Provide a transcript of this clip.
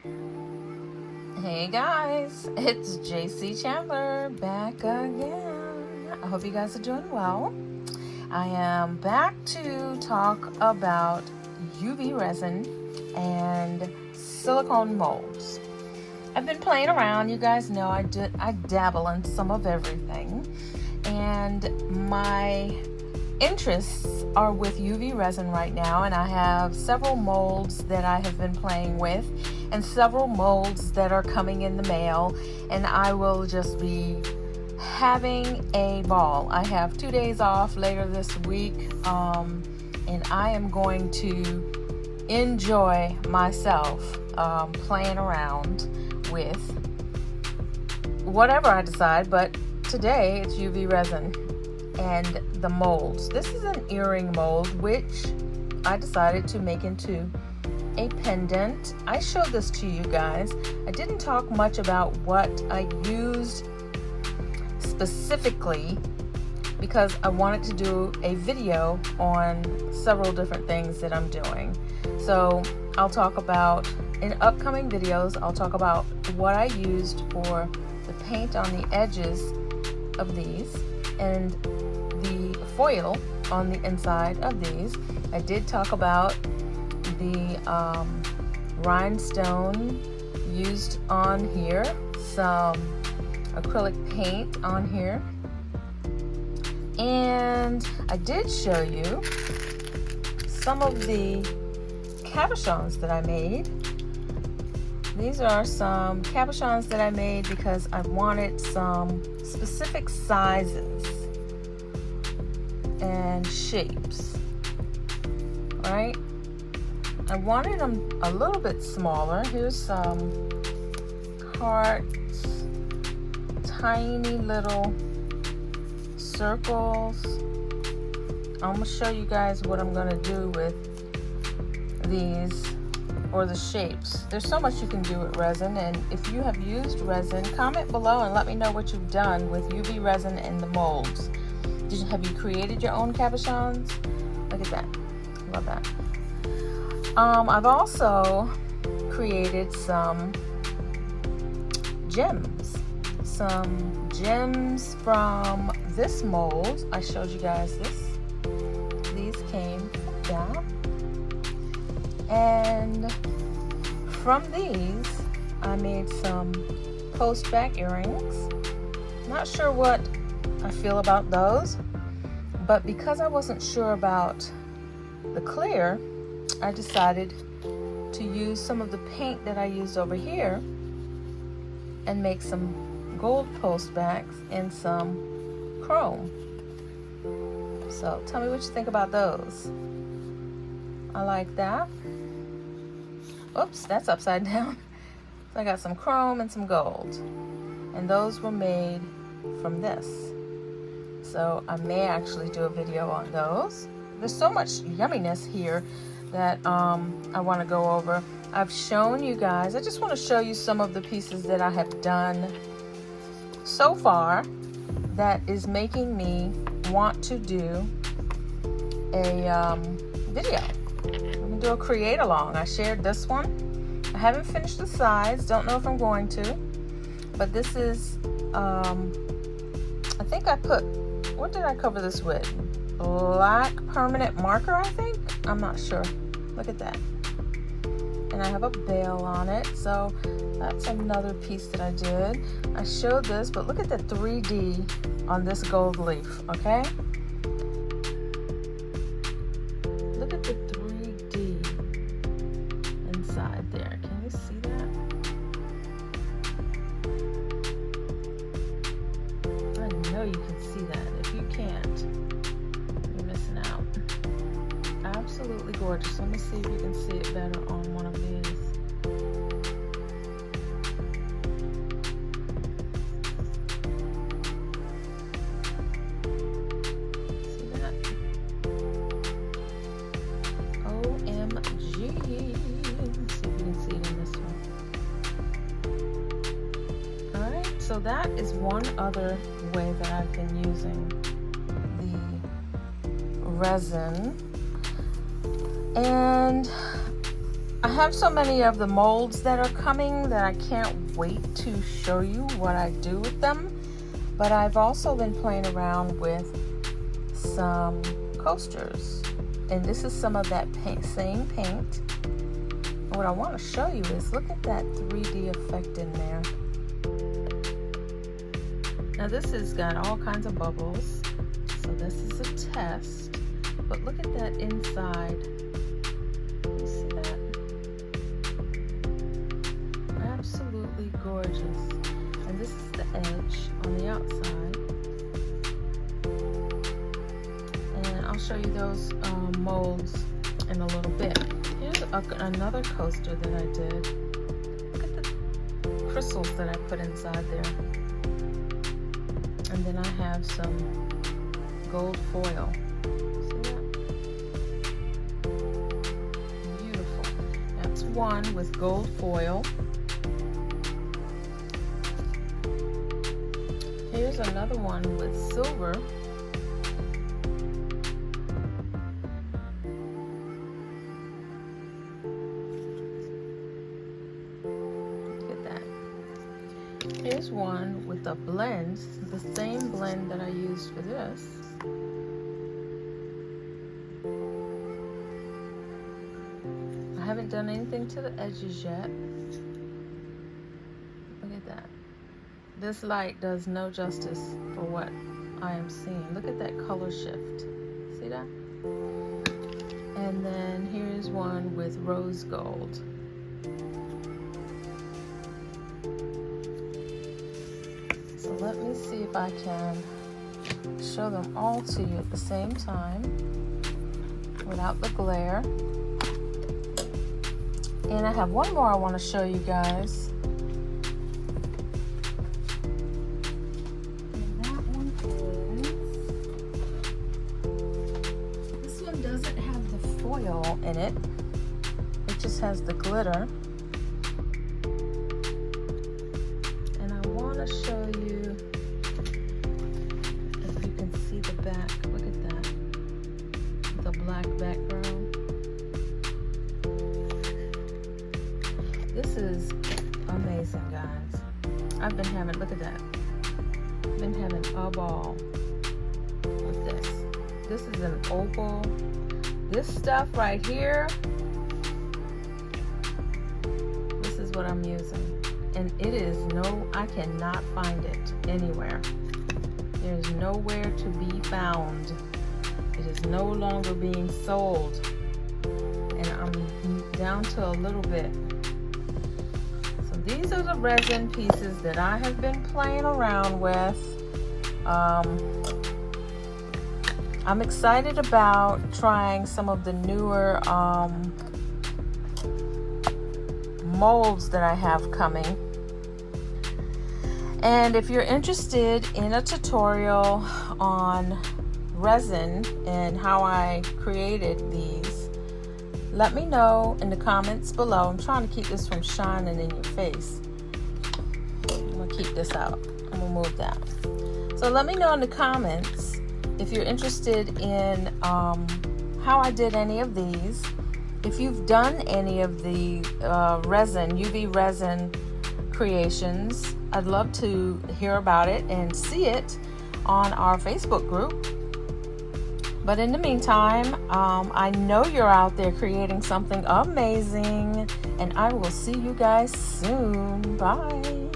Hey guys, it's JayCee Chandler back again. I hope you guys are doing well. I am back to talk about UV resin and silicone molds. I've been playing around. You guys know I dabble in some of everything, and my interests are with UV resin right now, and I have several molds that I have been playing with and several molds that are coming in the mail, and I will just be having a ball. I have 2 days off later this week, and I am going to enjoy myself playing around with whatever I decide, but today it's UV resin and the molds. This is an earring mold which I decided to make into a pendant. I showed this to you guys. I didn't talk much about what I used specifically because I wanted to do a video on several different things that I'm doing. So I'll talk about, in upcoming videos, I'll talk about what I used for the paint on the edges of these and the foil on the inside of these. I did talk about the rhinestone used on here, some acrylic paint on here, and I did show you some of the cabochons that I made. These are some cabochons that I made because I wanted some specific sizes and shapes, right? I wanted them a little bit smaller. Here's some hearts, tiny little circles. I'm gonna show you guys what I'm gonna do with these, or the shapes. There's so much you can do with resin, and if you have used resin, comment below and let me know what you've done with UV resin and the molds. Have you created your own cabochons? Look at that. Love that. I've also created some gems. Some gems from this mold. I showed you guys this. These came from that. And from these, I made some post back earrings. Not sure what I feel about those, but because I wasn't sure about the clear, I decided to use some of the paint that I used over here and make some gold post backs and some chrome. So tell me what you think about those. I like that. Oops, that's upside down. So I got some chrome and some gold, and those were made from this. So I may actually do a video on those. There's so much yumminess here that I want to go over. I've shown you guys, I just want to show you some of the pieces that I have done so far that is making me want to do a video. I'm gonna do a create along. I shared this one. I haven't finished the sides, don't know if I'm going to, but this is I think I put, what did I cover this with? Black permanent marker, I think. I'm not sure. Look at that. And I have a bail on it, so that's another piece that I did. I showed this, but look at the 3D on this gold leaf, okay? Look at the 3D inside there. Can you see that? I know you can see that. If you can't, you're missing out. Absolutely gorgeous. Let me see if you can see it better on one of these. See that? OMG. Let's see if you can see it in this one. Alright, so that is one other way that I've been using the resin. And I have so many of the molds that are coming that I can't wait to show you what I do with them. But I've also been playing around with some coasters. And this is some of that same paint. What I want to show you is, look at that 3D effect in there. Now this has got all kinds of bubbles. So this is a test. But look at that inside. You see that? Absolutely gorgeous. And this is the edge on the outside. And I'll show you those molds in a little bit. Here's another coaster that I did. Look at the crystals that I put inside there. And then I have some gold foil. See that? Beautiful. That's one with gold foil. Here's another one with silver. Look at that. Here's one with a blend, the same blend that I used for this. I haven't done anything to the edges yet. Look at that. This light does no justice for what I am seeing. Look at that color shift. See that? And then here's one with rose gold. So let me see if I can show them all to you at the same time without the glare. And I have one more I want to show you guys. In it. It just has the glitter. And I want to show you if you can see the back. Look at that. The black background. This is amazing, guys. I've been having, look at that. I've been having a ball with this. This is an opal. This stuff right here, this is what I'm using. And it is I cannot find it anywhere. There's nowhere to be found. It is no longer being sold. And I'm down to a little bit. So these are the resin pieces that I have been playing around with. I'm excited about trying some of the newer molds that I have coming. And if you're interested in a tutorial on resin and how I created these, let me know in the comments below. I'm trying to keep this from shining in your face. I'm gonna keep this out. I'm gonna move that. So let me know in the comments if you're interested in how I did any of these. If you've done any of the UV resin creations, I'd love to hear about it and see it on our Facebook group. But in the meantime, I know you're out there creating something amazing, and I will see you guys soon. Bye.